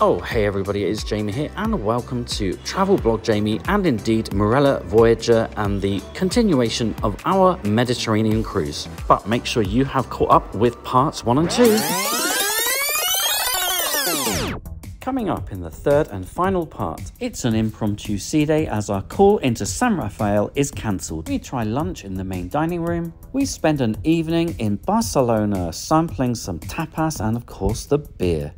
Oh, hey everybody, it's Jamie here and welcome to Travel Blog Jamie and indeed Marella Voyager and the continuation of our Mediterranean cruise. But make sure you have caught up with parts 1 and 2. Coming up in the third and final part, it's an impromptu sea day as our call into St Raphael is cancelled. We try lunch in the main dining room. We spend an evening in Barcelona sampling some tapas and of course the beer.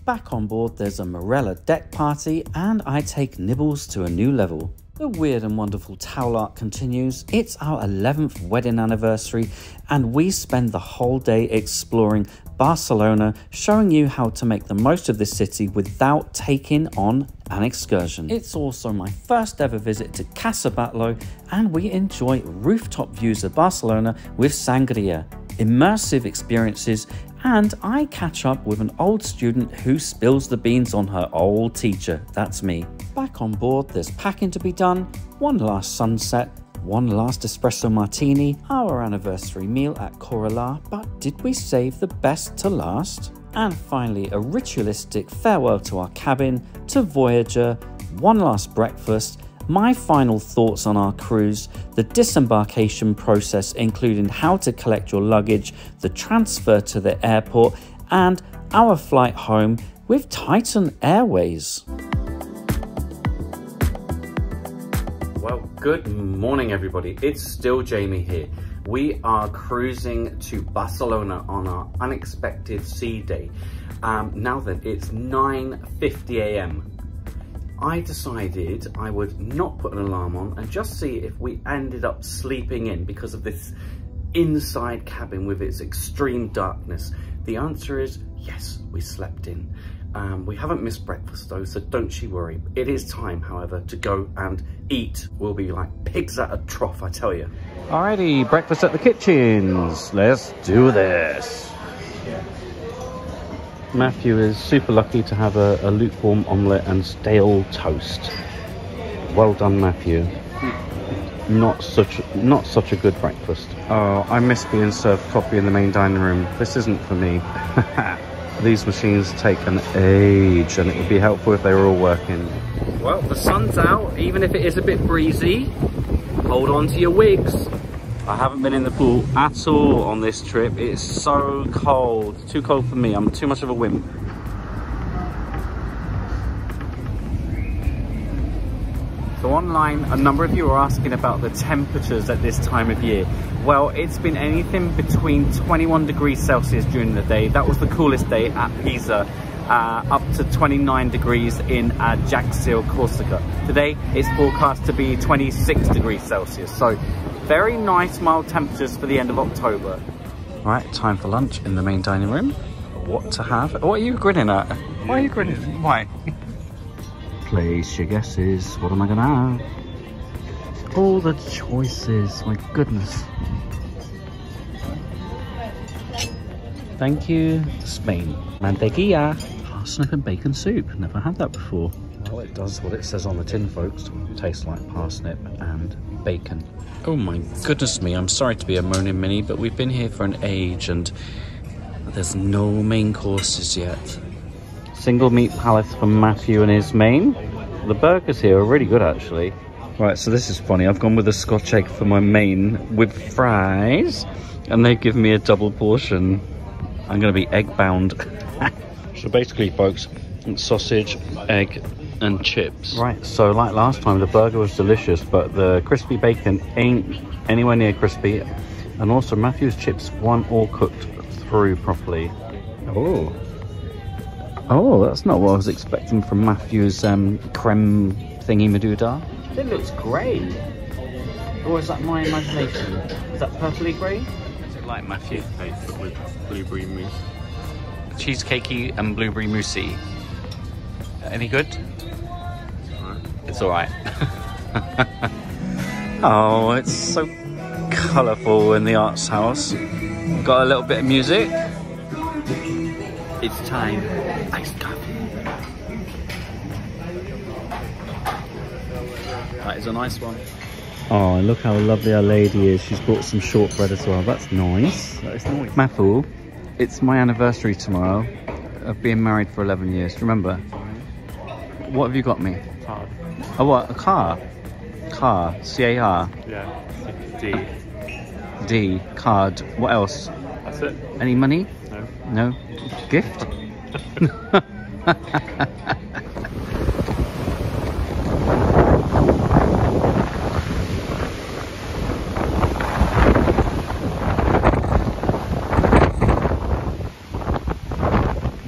Back on board there's a Marella deck party and I take nibbles to a new level. The weird and wonderful towel art continues. It's our 11th wedding anniversary and we spend the whole day exploring Barcelona, showing you how to make the most of this city without taking on an excursion. It's also my first ever visit to Casa Batlló and we enjoy rooftop views of Barcelona with sangria, immersive experiences, and I catch up with an old student who spills the beans on her old teacher. That's me. Back on board, there's packing to be done, one last sunset, one last espresso martini, our anniversary meal at Kora, but did we save the best to last? And finally, a ritualistic farewell to our cabin, to Voyager, one last breakfast, my final thoughts on our cruise, the disembarkation process including how to collect your luggage, the transfer to the airport, and our flight home with Titan Airways. Well, good morning everybody, it's still Jamie here. We are cruising to Barcelona on our unexpected sea day. Now then, it's 9:50 AM. I decided I would not put an alarm on and just see if we ended up sleeping in because of this inside cabin with its extreme darkness. The answer is yes, we slept in. We haven't missed breakfast though, so don't you worry. It is time, however, to go and eat. We'll be like pigs at a trough, I tell you. Alrighty, breakfast at the kitchens. Let's do this. Maffoo is super lucky to have a lukewarm omelette and stale toast. Well done, Maffoo. Not such a good breakfast. Oh, I miss being served coffee in the main dining room. This isn't for me. These machines take an age and it would be helpful if they were all working. Well, the sun's out, even if it is a bit breezy. Hold on to your wigs. I haven't been in the pool at all on this trip. It's so cold. Too cold for me. I'm too much of a wimp. So online, a number of you are asking about the temperatures at this time of year. Well, it's been anything between 21 degrees Celsius during the day. That was the coolest day at Pisa. Up to 29 degrees in Ajaccio, Corsica. Today, it's forecast to be 26 degrees Celsius. So very nice mild temperatures for the end of October. Right, time for lunch in the main dining room. What to have? What are you grinning at? Why are you grinning? Why? Place your guesses. What am I gonna have? All the choices, my goodness. Thank you, Spain. Mantequilla. Parsnip and bacon soup. Never had that before. Well, it does what it says on the tin, folks. It tastes like parsnip and bacon. Oh my goodness me, I'm sorry to be a moaning mini, but we've been here for an age and there's no main courses yet. Single meat palette from Maffoo and his main. The burgers here are really good actually. Right, so this is funny. I've gone with a Scotch egg for my main with fries and they've given me a double portion. I'm going to be egg bound. So basically, folks, it's sausage, egg and chips. Right, so like last time, the burger was delicious, but the crispy bacon ain't anywhere near crispy. And also Maffoo's chips weren't all cooked through properly. Oh, that's not what I was expecting from Maffoo's creme thingy-madoodah. It looks great. Or is that my imagination? Is that purpley grey? Is it like Maffoo but with blueberry mousse? Cheesecakey and blueberry moussey. Any good? It's alright. Oh, it's so colourful in the arts house. Got a little bit of music. It's time. Iced coffee. That is a nice one. Oh, look how lovely our lady is. She's brought some shortbread as well. That's nice. That is nice. Maffoo, it's my anniversary tomorrow of being married for 11 years. Do you remember? What have you got me? Card. Oh, what? A car? Car. C-A-R. Yeah. D. D. Card. What else? That's it. Any money? No. No? Gift?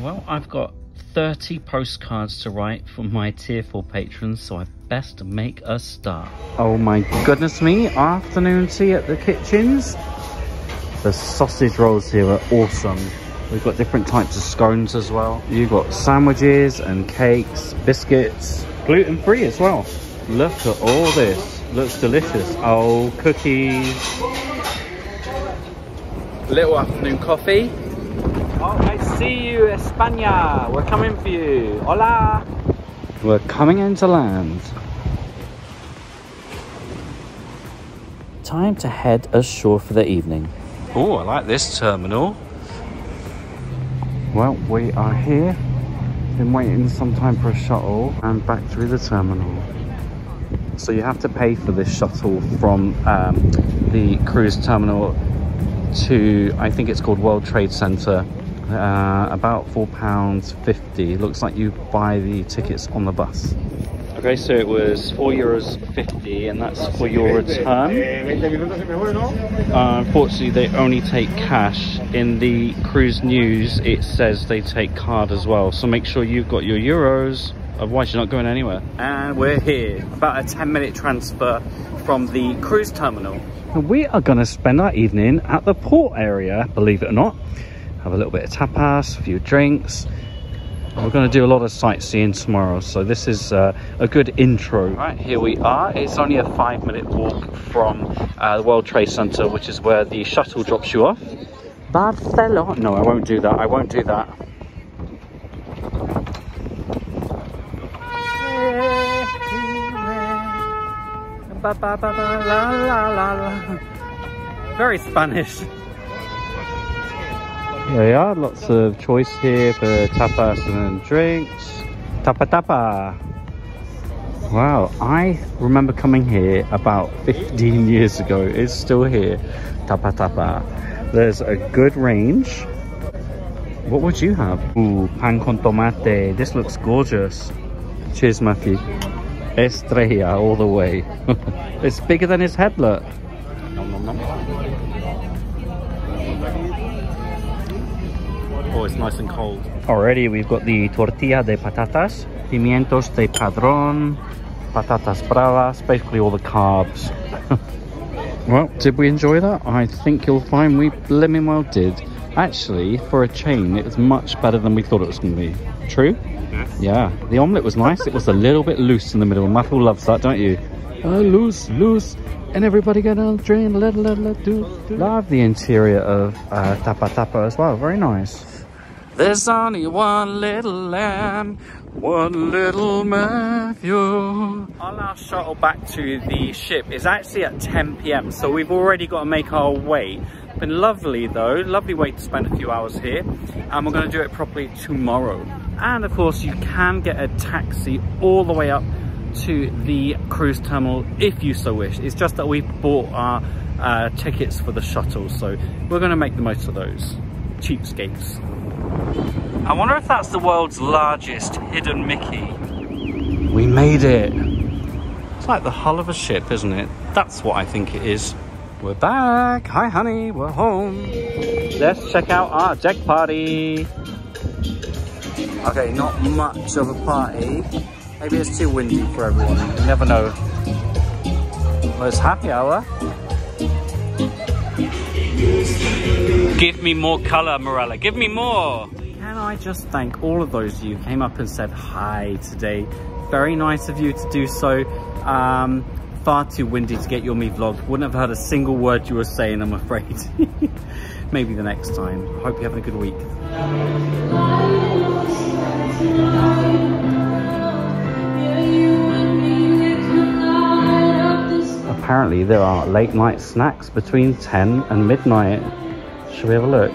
Well, I've got 30 postcards to write for my tier 4 patrons, so I've best make a start. Oh my goodness me, afternoon tea at the kitchens. The sausage rolls here are awesome. We've got different types of scones as well. You've got sandwiches and cakes, biscuits, gluten-free as well. Look at all this, looks delicious. Oh, cookies. Little afternoon coffee. Oh, I see you, España. We're coming for you. Hola. We're coming into land. Time to head ashore for the evening. Oh, I like this terminal. Well, we are here. Been waiting some time for a shuttle and back through the terminal. So you have to pay for this shuttle from the cruise terminal to, I think it's called World Trade Center. About £4.50. Looks like you buy the tickets on the bus. Okay, so it was €4.50, and that's for your return. Unfortunately, they only take cash. In the cruise news, it says they take card as well. So make sure you've got your euros, otherwise you're not going anywhere. And we're here, about a 10-minute transfer from the cruise terminal. And we are going to spend our evening at the port area, believe it or not. Have a little bit of tapas, a few drinks. We're going to do a lot of sightseeing tomorrow, so this is a good intro. Right, here we are. It's only a 5-minute walk from the World Trade Center, which is where the shuttle drops you off. Barcelona. No, I won't do that. I won't do that. Very Spanish. There we are, lots of choice here for tapas and drinks. Tapa. Wow, I remember coming here about 15 years ago. It's still here. Tapa. There's a good range. What would you have? Ooh, pan con tomate. This looks gorgeous. Cheers, Maffoo. Estrella all the way. It's bigger than his head, look. Nom, nom, nom. Oh, it's nice and cold. Already we've got the tortilla de patatas, pimientos de padrón, patatas bravas, basically all the carbs. Well, did we enjoy that? I think you'll find we blimmin' well did. Actually, for a chain, it was much better than we thought it was going to be. True? Yes. Yeah. The omelette was nice. It was a little bit loose in the middle. Maffoo loves that, don't you? Loose. And everybody get on the train. Let do. Love the interior of Tapa as well. Very nice. There's only one little lamb, one little Maffoo. Our last shuttle back to the ship is actually at 10 PM, so we've already got to make our way. Been lovely though, lovely way to spend a few hours here, and we're going to do it properly tomorrow. And of course you can get a taxi all the way up to the cruise terminal if you so wish. It's just that we bought our tickets for the shuttle, so we're going to make the most of those. Cheapskates. I wonder if that's the world's largest hidden Mickey. We made it. It's like the hull of a ship, isn't it? That's what I think it is. We're back. Hi, honey. We're home. Let's check out our deck party. Okay, not much of a party. Maybe it's too windy for everyone. You never know. Well, it's happy hour. Give me more colour, Marella. Give me more. Can I just thank all of those of you who came up and said hi today. Very nice of you to do so. Far too windy to get you on me vlog. Wouldn't have heard a single word you were saying, I'm afraid. Maybe the next time. Hope you're having a good week. Apparently there are late night snacks between 10 and midnight. Shall we have a look?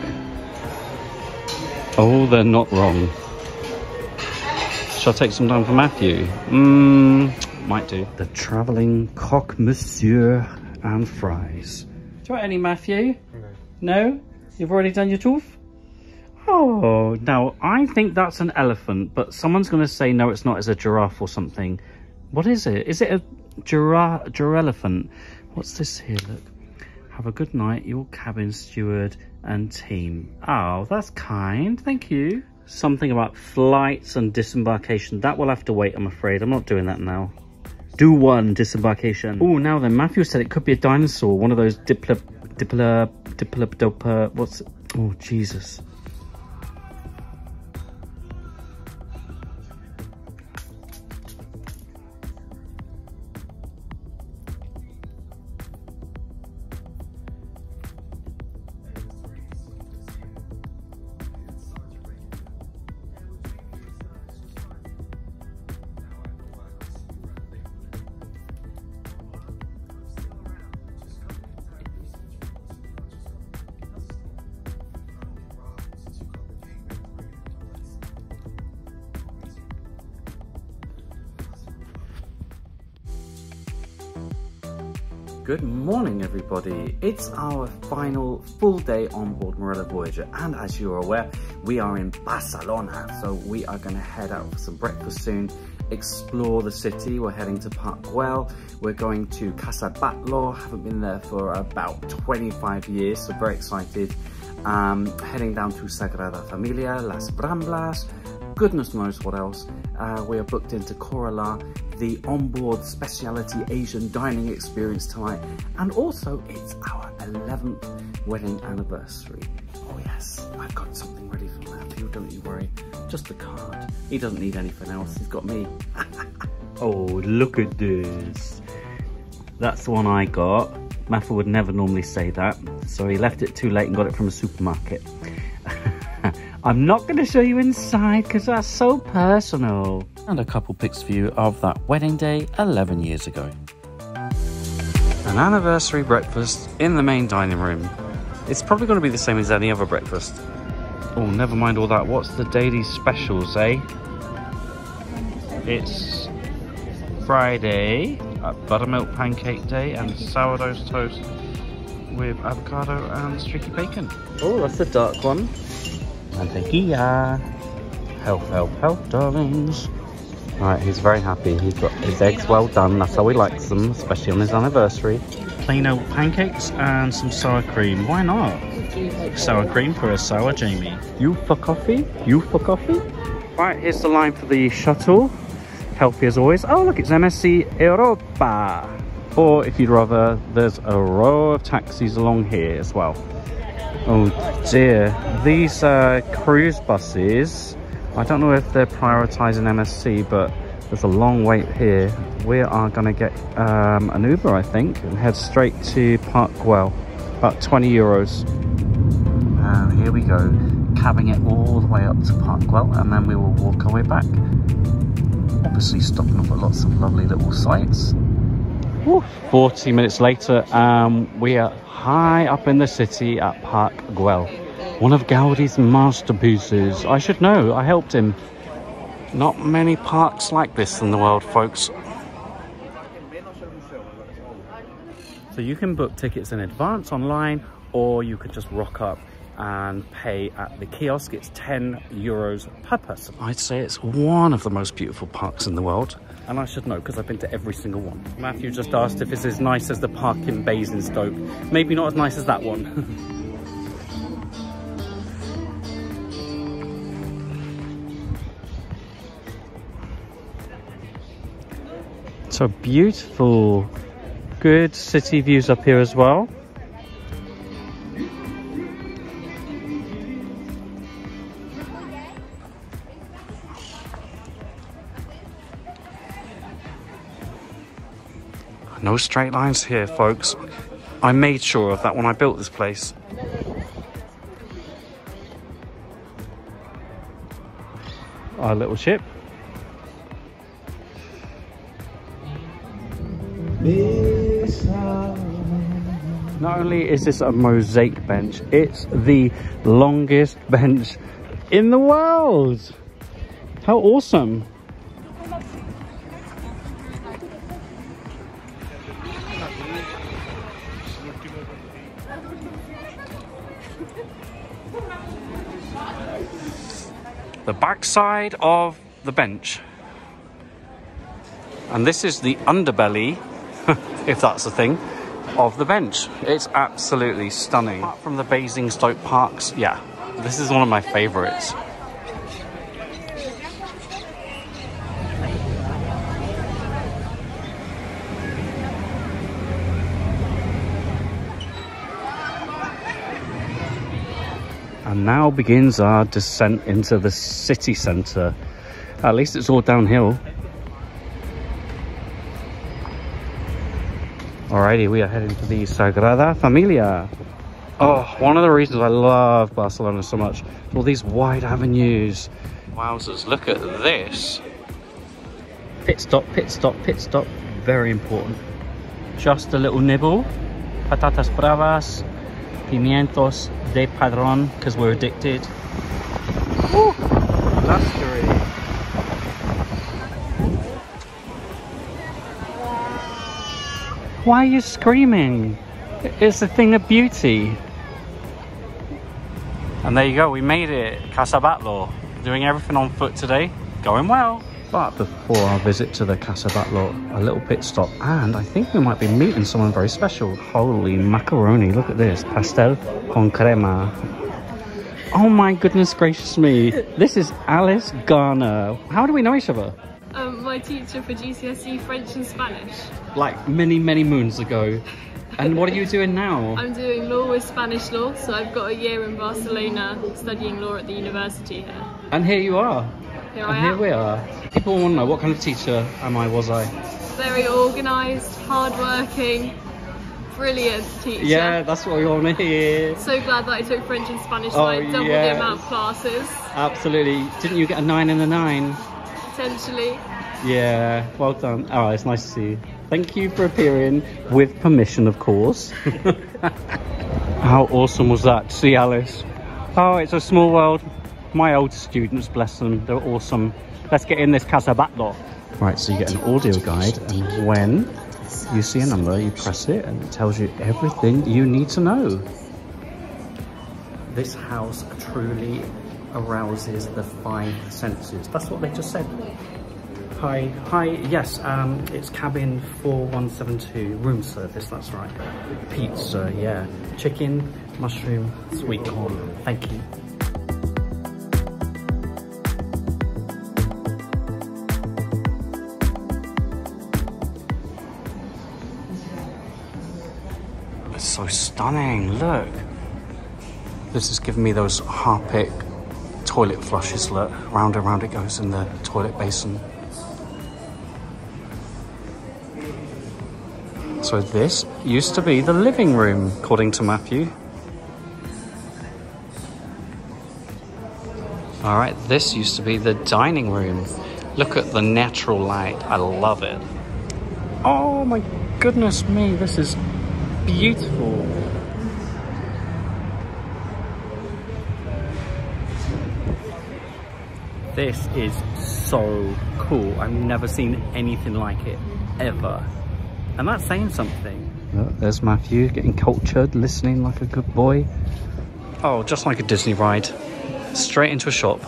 Oh, they're not wrong. Shall I take some down for Matthew? Might do. The travelling coq monsieur and fries. Do you want any, Matthew? No? You've already done your tooth? Oh, now I think that's an elephant, but someone's going to say no, it's not. It's a giraffe or something. What is it? Is it a giraffe-elephant? What's this here? Look. Have a good night, your cabin steward and team. Oh, that's kind. Thank you. Something about flights and disembarkation. That will have to wait, I'm afraid. I'm not doing that now. Do one disembarkation. Oh, now then, Matthew said it could be a dinosaur. One of those diplodocus. What's it? Oh, Jesus. Good morning, everybody. It's our final full day on board Marella Voyager, and as you're aware, we are in Barcelona, so we are going to head out for some breakfast soon, explore the city. We're heading to Parc Guell. We're going to Casa Batlló. Haven't been there for about 25 years, so very excited. Heading down to Sagrada Familia, Las Ramblas, goodness knows what else. We are booked into Kora, the onboard specialty Asian dining experience tonight, and also it's our 11th wedding anniversary. Oh yes, I've got something ready for Matthew, don't you worry. Just the card. He doesn't need anything else, he's got me. Oh, look at this. That's the one I got. Maffoo would never normally say that, so he left it too late and got it from a supermarket. I'm not going to show you inside because that's so personal. And a couple pics for you of that wedding day 11 years ago. An anniversary breakfast in the main dining room. It's probably going to be the same as any other breakfast. Oh, never mind all that. What's the daily specials, eh? It's Friday, buttermilk pancake day and sourdough toast with avocado and streaky bacon. Oh, that's the dark one. Mantequilla. Health, health, health, darlings. Alright, he's very happy. He's got his eggs well done. That's how he likes them, especially on his anniversary. Plain old pancakes and some sour cream. Why not? Sour cream for a sour Jamie. You for coffee? You for coffee? Right, here's the line for the shuttle. Healthy as always. Oh, look, it's MSC Europa. Or if you'd rather, there's a row of taxis along here as well. Oh dear, these cruise buses, I don't know if they're prioritising MSC, but there's a long wait here. We are going to get an Uber, I think, and head straight to Parc Guell, about 20 euros. And here we go, cabbing it all the way up to Parc Guell, and then we will walk our way back. Obviously stopping off at lots of lovely little sites. Woo. 40 minutes later, we are high up in the city at Parc Guell, one of Gaudi's masterpieces. I should know, I helped him. Not many parks like this in the world, folks. So you can book tickets in advance online, or you could just rock up and pay at the kiosk. It's 10 euros per person. I'd say it's one of the most beautiful parks in the world. And I should know because I've been to every single one. Matthew just asked if it's as nice as the park in Basingstoke. Maybe not as nice as that one. So beautiful. Good city views up here as well. No straight lines here, folks. I made sure of that when I built this place. Our little ship. Not only is this a mosaic bench, it's the longest bench in the world. How awesome. the backside of the bench. And this is the underbelly, if that's a thing, of the bench. It's absolutely stunning. Apart from the Basingstoke parks, yeah, this is one of my favorites. And now begins our descent into the city centre. At least it's all downhill. Alrighty, we are heading to the Sagrada Familia. Oh, one of the reasons I love Barcelona so much, all these wide avenues. Wowzers, look at this. Pit stop, pit stop, pit stop. Very important. Just a little nibble. Patatas bravas. Pimientos de padrón, because we're addicted. Woo! Luxury. Why are you screaming? It's a thing of beauty. And there you go, we made it. Casa Batlló. Doing everything on foot today. Going well. But before our visit to the Casa Batlló, a little pit stop, and I think we might be meeting someone very special. Holy macaroni, look at this. Pastel con crema. Oh my goodness gracious me. This is Alice Garner. How do we know each other? My teacher for GCSE French and Spanish. Like many, many moons ago. And what are you doing now? I'm doing law with Spanish law, so I've got a year in Barcelona studying law at the university here. And here you are. Here we are. People want to know, what kind of teacher was I? Very organised, hard-working, brilliant teacher. Yeah, that's what we want to hear. So glad that I took French and Spanish, so I doubled the amount of classes. Absolutely. Didn't you get a 9 in the 9? Potentially. Yeah, well done. Oh, it's nice to see you. Thank you for appearing, with permission, of course. How awesome was that to see Alice? Oh, it's a small world. My old students, bless them, they're awesome. Let's get in this Casa Batlló. Right, so you get an audio guide, and when you see a number, you press it, and it tells you everything you need to know. This house truly arouses the 5 senses. That's what they just said. Hi, yes, it's cabin 4172, room service, that's right. Pizza, yeah. Chicken, mushroom, sweet corn. Thank you. It's so stunning, look. This is giving me those Harpic toilet flushes, look. Round and round it goes in the toilet basin. So this used to be the living room, according to Maffoo. All right, this used to be the dining room. Look at the natural light, I love it. Oh my goodness me, this is beautiful. This is so cool. I've never seen anything like it, ever. And that's saying something. Look, there's Maffoo getting cultured, listening like a good boy. Oh, just like a Disney ride. Straight into a shop.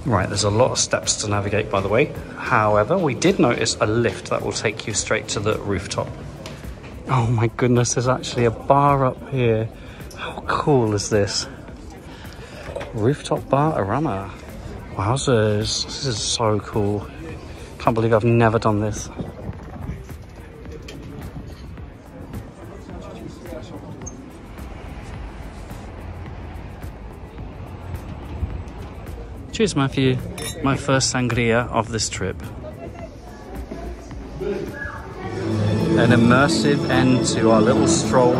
Right, there's a lot of steps to navigate, by the way. However, we did notice a lift that will take you straight to the rooftop. Oh my goodness, there's actually a bar up here. How cool is this? Rooftop bar arama. Wowzers, this is so cool. Can't believe I've never done this. Cheers, Maffoo. My first sangria of this trip. An immersive end to our little stroll.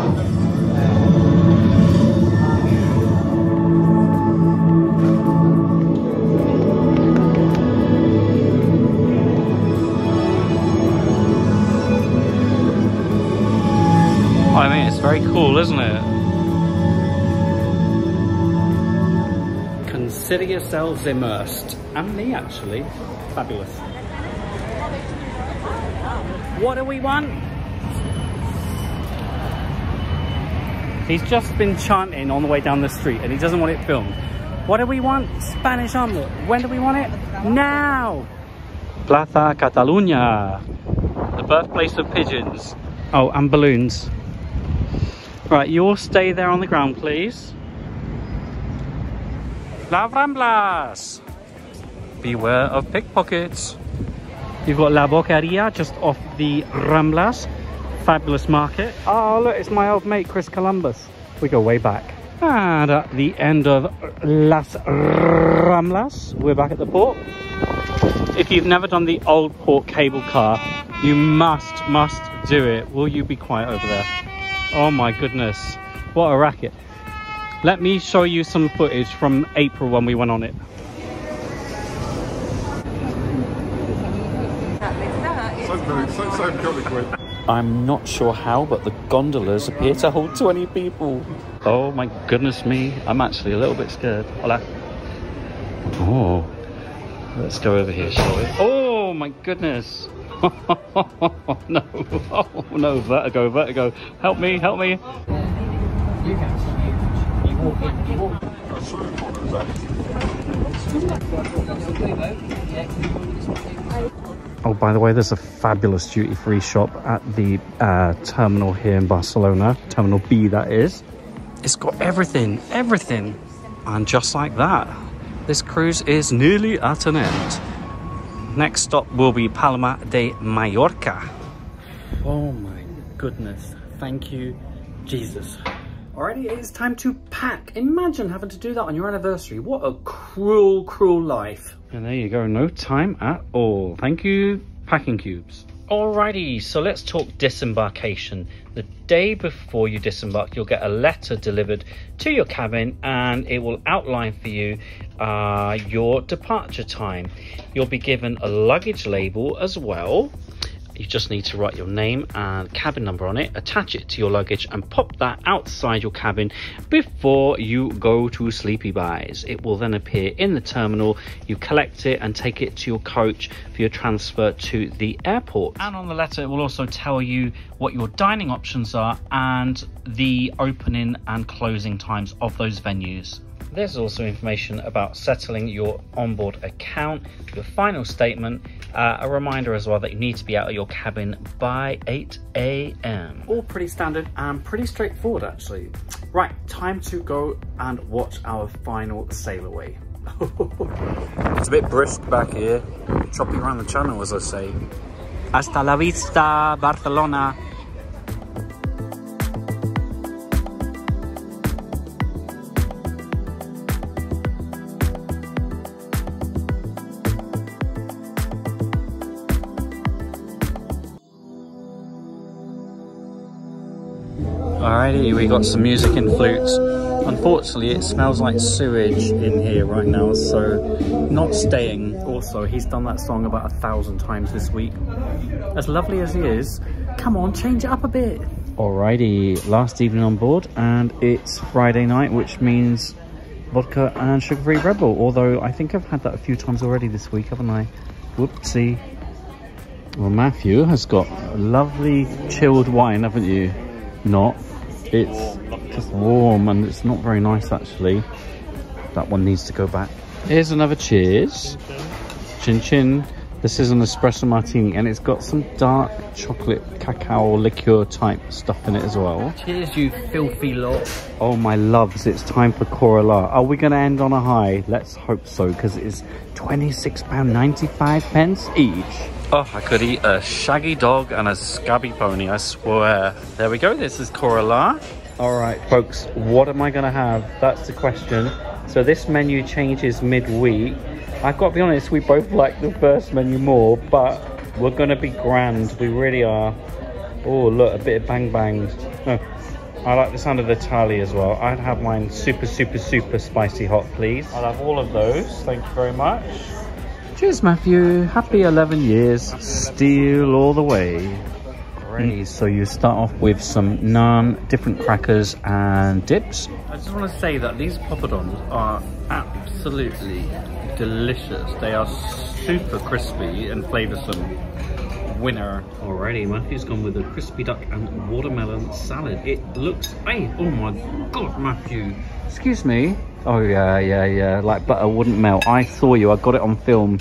I mean, it's very cool, isn't it? Consider yourselves immersed. And me, actually. Fabulous. What do we want? He's just been chanting on the way down the street and he doesn't want it filmed. What do we want? Spanish omelette. When do we want it? Now! Plaza Catalunya, the birthplace of pigeons. Oh, and balloons. Right, you all stay there on the ground, please. La Ramblas! Beware of pickpockets. You've got La Boqueria just off the Ramblas. Fabulous market. Oh, look, it's my old mate, Chris Columbus. We go way back. And at the end of Las Ramblas, we're back at the port. If you've never done the old port cable car, you must do it. Will you be quiet over there? Oh my goodness, what a racket. Let me show you some footage from April when we went on it. I'm not sure how, but the gondolas appear to hold 20 people. Oh my goodness me, I'm actually a little bit scared. Hola. Oh, let's go over here, shall we? Oh my goodness. No, oh no, vertigo, vertigo. Help me, help me. Oh, by the way, there's a fabulous duty-free shop at the terminal here in Barcelona. Terminal B, that is. It's got everything, everything. And just like that, this cruise is nearly at an end. Next stop will be Palma de Mallorca. Oh my goodness. Thank you, Jesus. Alrighty, it's time to pack. Imagine having to do that on your anniversary. What a cruel, cruel life. And there you go, no time at all. Thank you, packing cubes. Alrighty, so let's talk disembarkation. The day before you disembark, you'll get a letter delivered to your cabin and it will outline for you your departure time. You'll be given a luggage label as well. You just need to write your name and cabin number on it, attach it to your luggage and pop that outside your cabin before you go to Sleepy Buys. It will then appear in the terminal. You collect it and take it to your coach for your transfer to the airport. And on the letter, it will also tell you what your dining options are and the opening and closing times of those venues. There's also information about settling your onboard account, your final statement, a reminder as well that you need to be out of your cabin by 8 AM. All pretty standard and pretty straightforward actually. Right, time to go and watch our final sail away. It's a bit brisk back here, choppy around the channel as I say. Hasta la vista, Barcelona. Alrighty, we got some music and flutes. Unfortunately, it smells like sewage in here right now, so not staying. Also, he's done that song about 1,000 times this week. As lovely as he is, come on, change it up a bit. Alrighty, last evening on board, and it's Friday night, which means vodka and sugar-free Red Bull. Although I think I've had that a few times already this week, haven't I? Whoopsie. Well, Maffoo has got a lovely chilled wine, haven't you? Not. It's just warm and it's not very nice actually. That one needs to go back. Here's another cheers. Chin chin. This is an espresso martini and it's got some dark chocolate cacao liqueur type stuff in it as well. Cheers, you filthy lot. Oh my loves, it's time for Kora. Are we going to end on a high? Let's hope so, because it is £26.95 each. Oh, I could eat a shaggy dog and a scabby pony, I swear. There we go, this is Kora. All right, folks, what am I gonna have? That's the question. So this menu changes midweek. I've got to be honest, we both like the first menu more, but we're gonna be grand, we really are. Oh, look, a bit of bang bangs. Oh, I like the sound of the tally as well. I'd have mine super spicy hot, please. I'll have all of those, thank you very much. Cheers, Maffoo. Happy 11 years. Steel all the way. Alrighty, so you start off with some naan, different crackers and dips. I just want to say that these poppadoms are absolutely delicious. They are super crispy and flavoursome. winner. Alrighty, Matthew's gone with a crispy duck and watermelon salad. It looks, hey, oh my God, Matthew. Excuse me. Oh yeah, like butter wouldn't melt. I saw you, I got it on film.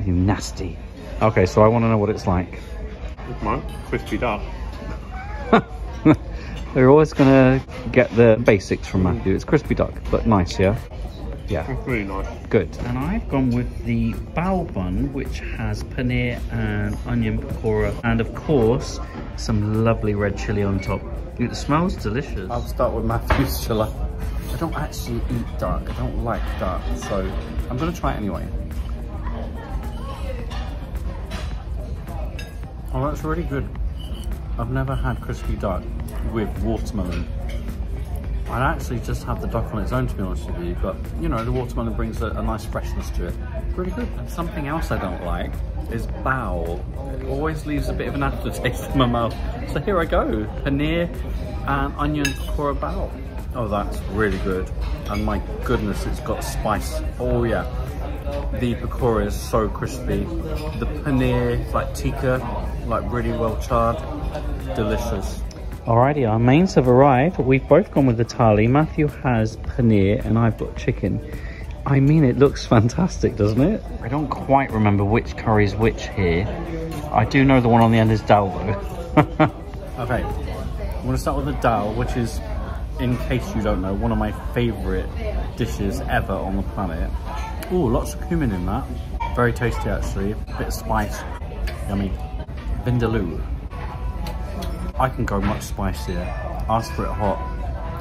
You nasty. Okay, so I want to know what it's like. Mine, crispy duck. We're always gonna get the basics from Maffoo. It's crispy duck, but nice, yeah? Yeah. It's really nice. Good. And I've gone with the bao bun, which has paneer and onion pakora, and of course, some lovely red chili on top. It smells delicious. I'll start with Maffoo's chili. I don't actually eat duck. I don't like duck, so I'm gonna try it anyway. Oh, that's really good. I've never had crispy duck with watermelon. I'd actually just have the duck on its own, to be honest with you, but you know, the watermelon brings a nice freshness to it. Really good. And something else I don't like is bao. It always leaves a bit of an aftertaste in my mouth. So here I go, paneer and onion pakora bao. Oh, that's really good. And my goodness, it's got spice. Oh yeah. The pakora is so crispy. The paneer is like tikka, like really well charred. Delicious. Alrighty, our mains have arrived. We've both gone with the thali. Maffoo has paneer and I've got chicken. I mean, it looks fantastic, doesn't it? I don't quite remember which curry is which here. I do know the one on the end is dal though. Okay, I'm gonna start with the dal, which is, in case you don't know, one of my favorite dishes ever on the planet. Oh, lots of cumin in that. Very tasty actually, bit of spice, yummy. Vindaloo. I can go much spicier. Ask for it hot.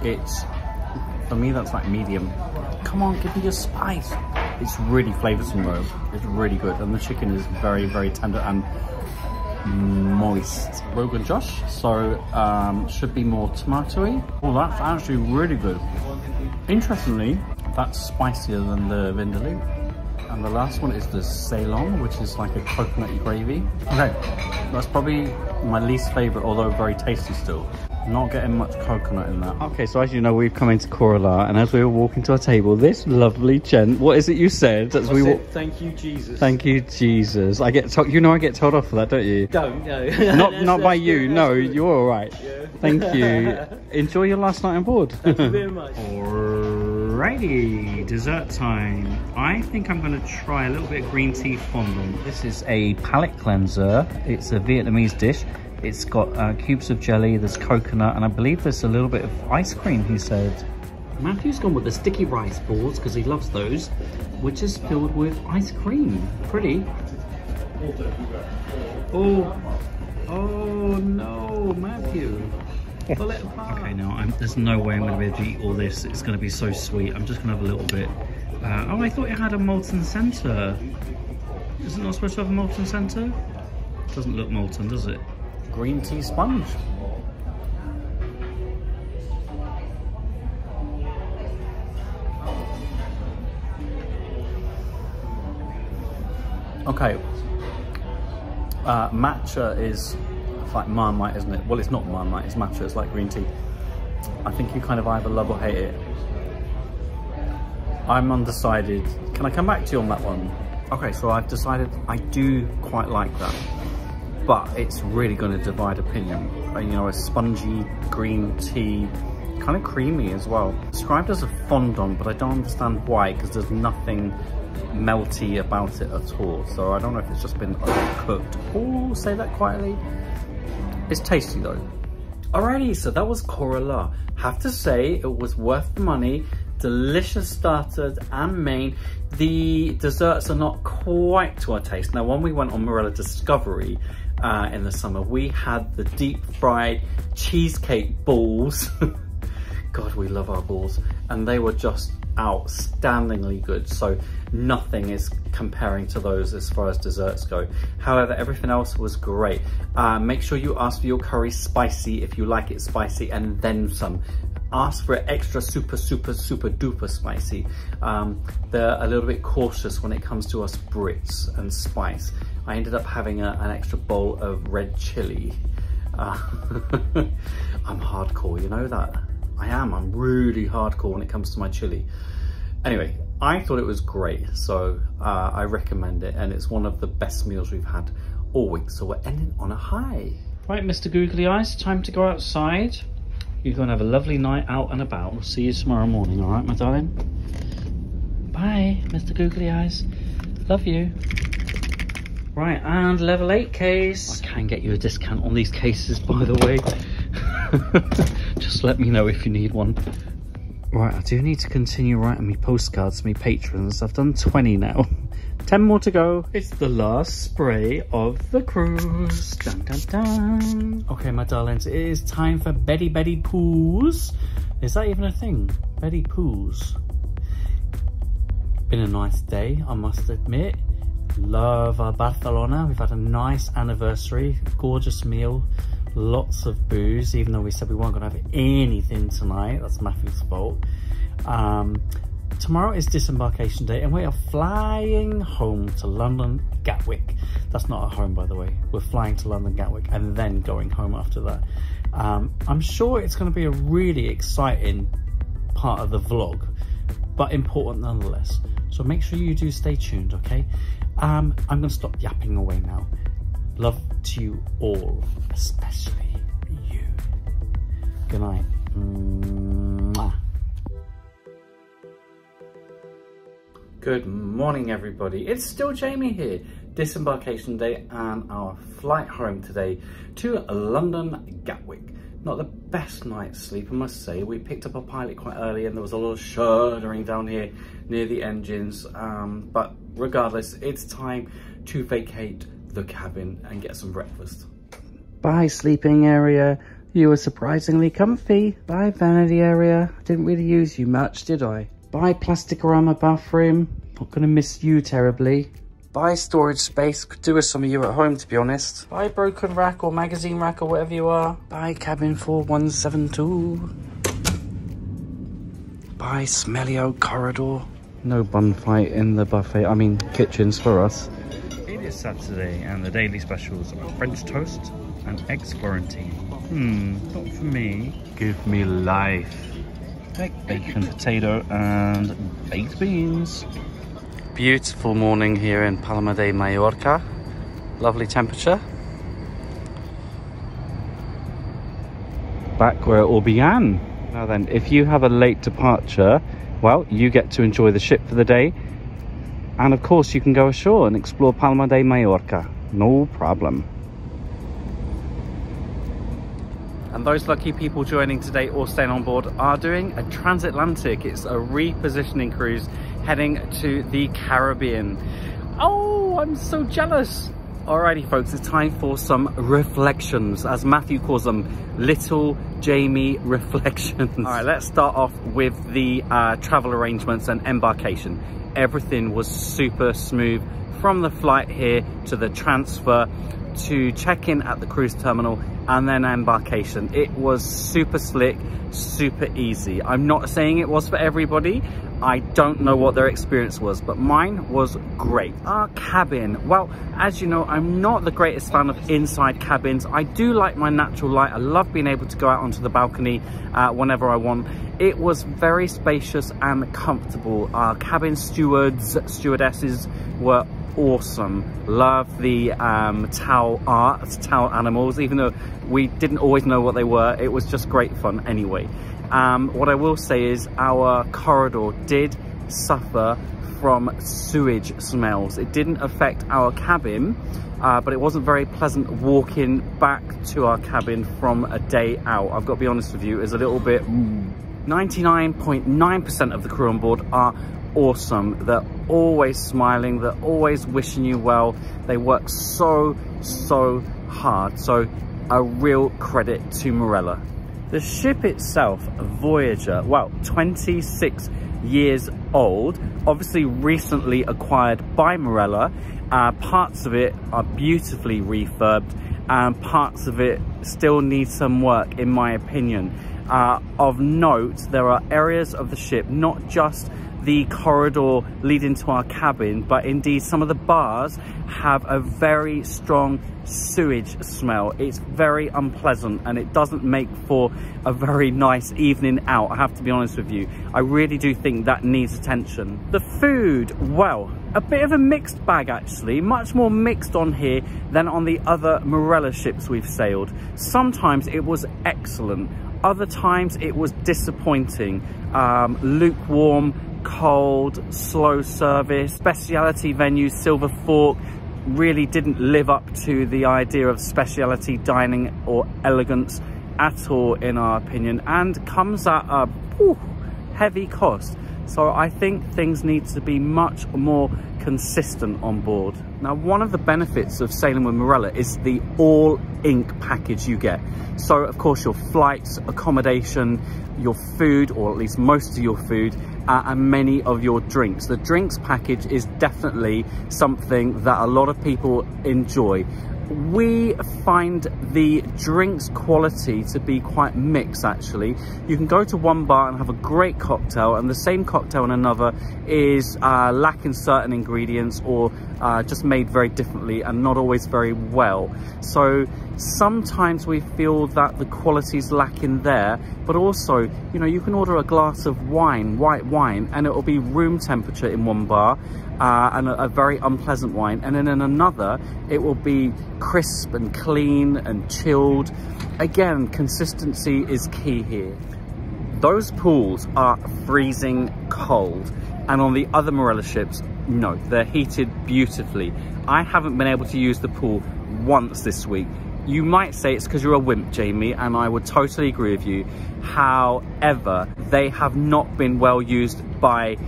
It's, for me, that's like medium. Come on, give me your spice. It's really flavoursome though. It's really good. And the chicken is very, very tender and moist. Rogan Josh, so should be more tomatoey. Oh, that's actually really good. Interestingly, that's spicier than the Vindaloo. And the last one is the Ceylon, which is like a coconutty gravy. Okay, that's probably my least favourite, although very tasty still. Not getting much coconut in that. Okay, so as you know, we've come into Kora, and as we were walking to our table, this lovely gent, what is it you said? As we walk, thank you, Jesus. Thank you, Jesus. I get told, you know, I get told off for that, don't you? Don't, no. not by you. No, good. You're all right. Yeah. Thank you. Enjoy your last night on board. Thank you very much. Alrighty, dessert time. I think I'm going to try a little bit of green tea fondant. This is a palate cleanser. It's a Vietnamese dish. It's got cubes of jelly, there's coconut, and I believe there's a little bit of ice cream, he said. Matthew's gone with the sticky rice balls, because he loves those, which is filled with ice cream. Pretty. Oh no, Maffoo. Pull it apart. Okay, now there's no way I'm going to be able to eat all this. It's going to be so sweet. I'm just going to have a little bit. Oh, I thought it had a molten centre. Is it not supposed to have a molten centre? Doesn't look molten, does it? Green tea sponge. Okay. Matcha is like Marmite, isn't it? Well, it's not Marmite, it's matcha, it's like green tea. I think you kind of either love or hate it. I'm undecided. Can I come back to you on that one? Okay, so I've decided I do quite like that, but it's really going to divide opinion. You know, a spongy green tea, kind of creamy as well. Described as a fondant, but I don't understand why, because there's nothing melty about it at all. So I don't know if it's just been overcooked. Oh, say that quietly. It's tasty though. Alrighty, so that was Kora. Have to say, it was worth the money. Delicious starters and main. The desserts are not quite to our taste. Now, when we went on Marella Discovery in the summer, we had the deep fried cheesecake balls. God, we love our balls. And they were just outstandingly good. So nothing is comparing to those as far as desserts go. However, everything else was great. Make sure you ask for your curry spicy if you like it spicy, and then some. Ask for it extra super duper spicy. They're a little bit cautious when it comes to us Brits and spice. I ended up having an extra bowl of red chili. I'm hardcore, you know that? I am, I'm really hardcore when it comes to my chili. Anyway, I thought it was great, so I recommend it, and it's one of the best meals we've had all week, so we're ending on a high. Right, Mr. Googly Eyes, time to go outside. You're going to have a lovely night out and about. We'll see you tomorrow morning, all right, my darling? Bye, Mr. Googly Eyes. Love you. Right, and level 8 case. I can get you a discount on these cases, by the way. Just let me know if you need one. Right, I do need to continue writing me postcards to me patrons. I've done 20 now. 10 more to go. It's the last spray of the cruise. Dun, dun, dun. Okay, my darlings, it is time for Betty Poos. Is that even a thing? Betty Poos. Been a nice day, I must admit. Love Barcelona. We've had a nice anniversary, gorgeous meal, lots of booze, even though we said we weren't going to have anything tonight. That's Maffoo's fault. Tomorrow is disembarkation day and we are flying home to London Gatwick. That's not our home, by the way. We're flying to London Gatwick and then going home after that. I'm sure it's going to be a really exciting part of the vlog, but important nonetheless. So make sure you do stay tuned, okay? I'm going to stop yapping away now. Love to you all, especially you. Good night. Mwah. Good morning, everybody. It's still Jamie here. Disembarkation day and our flight home today to London Gatwick. Not the best night's sleep, I must say. We picked up a pilot quite early and there was a lot of shuddering down here near the engines. But regardless, it's time to vacate the cabin and get some breakfast. Bye, sleeping area. You were surprisingly comfy. Bye, vanity area. Didn't really use you much, did I? Bye, Plasticorama bathroom. Not gonna miss you terribly. Bye, storage space. Could do with some of you at home, to be honest. Bye, broken rack or magazine rack or whatever you are. Bye, cabin 4172. Bye, smelly old corridor. No bun fight in the buffet. I mean, kitchens for us. It is Saturday and the daily specials are French toast and eggs Florentine. Not for me. Give me life. Egg, bacon, potato and baked beans. Beautiful morning here in Palma de Mallorca. Lovely temperature. Back where it all began. Now then, if you have a late departure, well, you get to enjoy the ship for the day. And of course, you can go ashore and explore Palma de Mallorca. No problem. And those lucky people joining today or staying on board are doing a transatlantic. It's a repositioning cruise heading to the Caribbean. Oh, I'm so jealous. Alrighty folks, it's time for some reflections, as Matthew calls them, little Jamie reflections. All right, let's start off with the travel arrangements and embarkation. Everything was super smooth from the flight here to the transfer to check-in at the cruise terminal and then embarkation. It was super slick, super easy. I'm not saying it was for everybody. I don't know what their experience was, but mine was great. Our cabin, well, as you know, I'm not the greatest fan of inside cabins. I do like my natural light. I love being able to go out onto the balcony whenever I want. It was very spacious and comfortable. Our cabin stewardesses were awesome. Love the towel animals, even though we didn't always know what they were. It was just great fun anyway. What I will say is our corridor did suffer from sewage smells. It didn't affect our cabin, but it wasn't very pleasant walking back to our cabin from a day out. I've got to be honest with you, it's a little bit 99.9% of the crew on board are awesome. They're always smiling, they're always wishing you well. They work so hard, so a real credit to Marella. The ship itself, Voyager, well, 26 years old, obviously recently acquired by Marella. Parts of it are beautifully refurbed and parts of it still need some work, in my opinion. Of note, there are areas of the ship, not just the corridor leading to our cabin, but indeed some of the bars have a very strong sewage smell. It's very unpleasant and it doesn't make for a very nice evening out, I have to be honest with you. I really do think that needs attention. The food, well, a bit of a mixed bag actually, much more mixed on here than on the other Marella ships we've sailed. Sometimes it was excellent, other times it was disappointing. Lukewarm, cold, slow service. Speciality venues, Silver Fork, really didn't live up to the idea of speciality dining or elegance at all in our opinion, and comes at a heavy cost. So I think things need to be much more consistent on board. Now, one of the benefits of sailing with Marella is the all-ink package you get. So of course your flights, accommodation, your food, or at least most of your food, and many of your drinks. The drinks package is definitely something that a lot of people enjoy. We find the drinks quality to be quite mixed actually. You can go to one bar and have a great cocktail, and the same cocktail in another is lacking certain ingredients, or just made very differently and not always very well. So sometimes we feel that the quality is lacking there, but also, you know, you can order a glass of wine, white wine, and it will be room temperature in one bar, and a very unpleasant wine, and then in another it will be crisp and clean and chilled. Again, consistency is key here. Those pools are freezing cold, and on the other Marella ships, no, they're heated beautifully. I haven't been able to use the pool once this week. You might say it's because you're a wimp, Jamie, and I would totally agree with you. However, they have not been well used by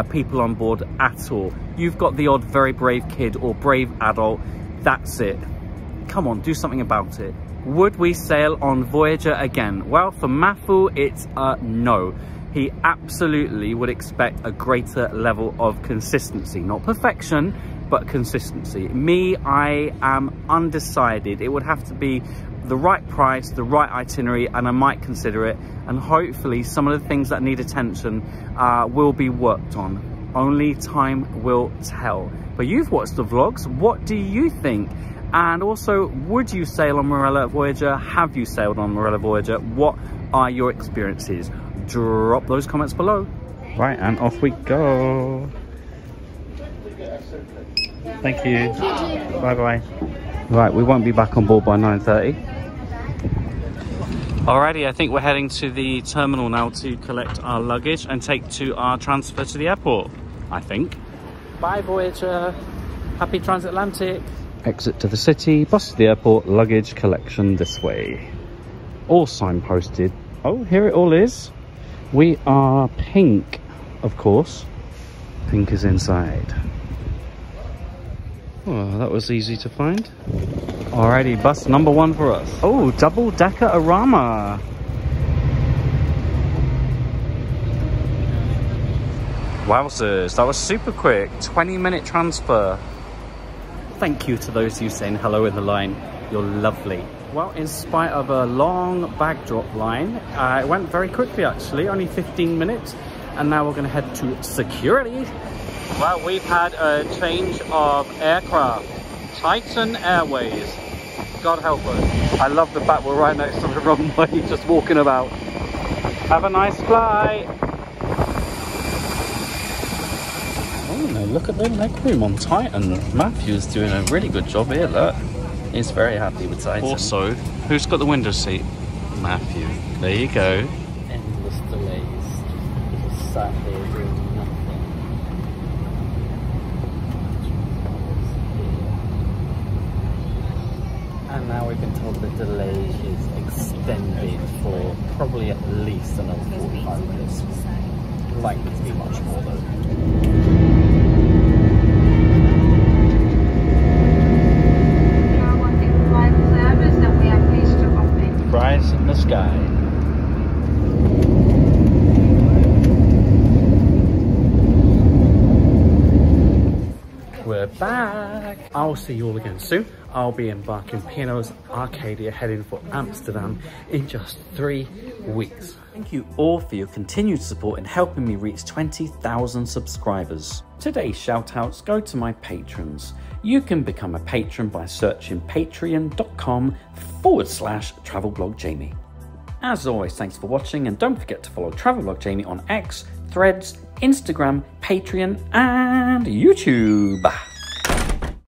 people on board at all. You've got the odd very brave kid or brave adult, that's it. Come on, do something about it. Would we sail on Voyager again? Well, for Maffoo, it's a no. He absolutely would expect a greater level of consistency. Not perfection, but consistency. Me, I am undecided. It would have to be the right price, the right itinerary, and I might consider it. And hopefully some of the things that need attention will be worked on. Only time will tell. But you've watched the vlogs. What do you think? And also, would you sail on Marella Voyager? Have you sailed on Marella Voyager? What are your experiences? Drop those comments below. Right, and off we go. Thank you. Bye bye. Right, we won't be back on board by 9:30. Alrighty, I think we're heading to the terminal now to collect our luggage and take to our transfer to the airport, I think. Bye Voyager. Happy transatlantic. Exit to the city, bus to the airport, luggage collection this way. All signposted. Oh, here it all is. We are pink, of course. Pink is inside. Oh, that was easy to find. Alrighty, bus number 1 for us. Oh, double-decker-orama. Wowzers, that was super quick. 20-minute transfer. Thank you to those who saying hello in the line. You're lovely. Well, in spite of a long bag drop line, it went very quickly actually, only 15 minutes. And now we're going to head to security. Well, we've had a change of aircraft. Titan Airways. God help us. I love the fact we're right next to the runway, just walking about. Have a nice flight. Oh, no, look at the legroom on Titan. Matthew's doing a really good job here, look. He's very happy with Titan. Also, who's got the window seat? Matthew. There you go. Endless delays. Just sat here doing nothing. And now we've been told the delay is extended for probably at least another 45 minutes. Likely to be much more though. Fries in the sky. We're back. I'll see you all again soon. I'll be embarking P&O's Arcadia heading for Amsterdam in just 3 weeks. Thank you all for your continued support in helping me reach 20,000 subscribers. Today's shoutouts go to my patrons. You can become a patron by searching patreon.com/travelblogjamie. As always, thanks for watching, and don't forget to follow Travelblog Jamie on X, Threads, Instagram, Patreon and YouTube.